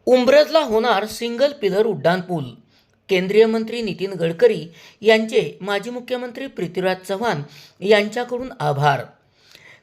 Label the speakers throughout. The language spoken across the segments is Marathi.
Speaker 1: उंब्रजला होणार सिंगल पिलर उड्डाणपूल। केंद्रीय मंत्री नितीन गडकरी यांचे माजी मुख्यमंत्री पृथ्वीराज चव्हाण यांच्याकडून आभार।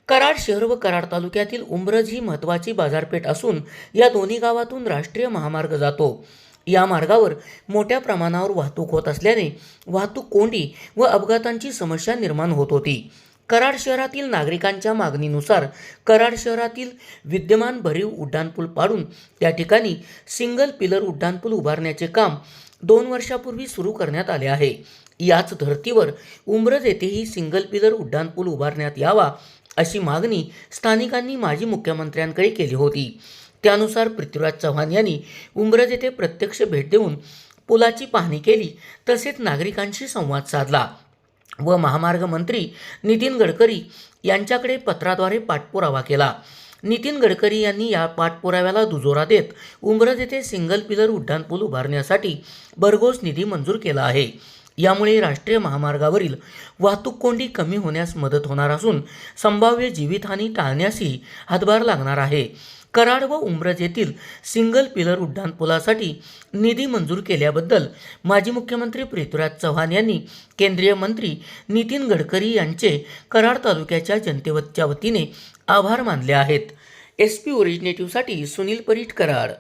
Speaker 1: कराड शहर व कराड तालुक्यातील उंब्रज ही महत्त्वाची बाजारपेठ असून या दोन्ही गावातून राष्ट्रीय महामार्ग जातो। या मार्गावर मोठ्या प्रमाणावर वाहतूक होत असल्याने वाहतूक कोंडी व अपघातांची समस्या निर्माण होत होती। कराड शहरातील नागरिकांच्या मागणीनुसार कराड शहरातील विद्यमान भरीव उड्डाणपूल पाडून त्या ठिकाणी सिंगल पिलर उड्डाणपूल उभारण्याचे काम 2 वर्षापूर्वी सुरू करण्यात आले आहे। याच धर्तीवर उंब्रज येथेही सिंगल पिलर उड्डाणपूल उभारण्यात यावा अशी मागणी स्थानिकांनी माजी मुख्यमंत्र्यांकडे केली होती। त्यानुसार पृथ्वीराज चव्हाण यांनी उंब्रज येथे प्रत्यक्ष भेट देऊन पुलाची पाहणी केली, तसेच नागरिकांशी संवाद साधला व महामार्ग मंत्री नितीन गडकरी यांच्याकडे पत्राद्वारे पाठपुरावा केला। नितीन गडकरी यांनी या पाठपुराव्याला दुजोरा देत उंब्रज येथे सिंगल पिलर उड्डाणपूल उभारण्यासाठी भरघोस निधी मंजूर केला आहे। यामुळे राष्ट्रीय महामार्गावरील वाहतूक कोंडी कमी होण्यास मदत होणार असून संभाव्य जीवितहानी टाळण्यासही हातभार लागणार आहे। कराड व उंब्रज येथील सिंगल पिलर उड्डाणपुलासाठी निधी मंजूर केल्याबद्दल माजी मुख्यमंत्री पृथ्वीराज चव्हाण यांनी केंद्रीय मंत्री नितीन गडकरी यांचे कराड तालुक्याच्या जनतेच्या वतीने आभार मानले आहेत। SP ओरिजिनेटिव्हसाठी सुनील परीट, कराड।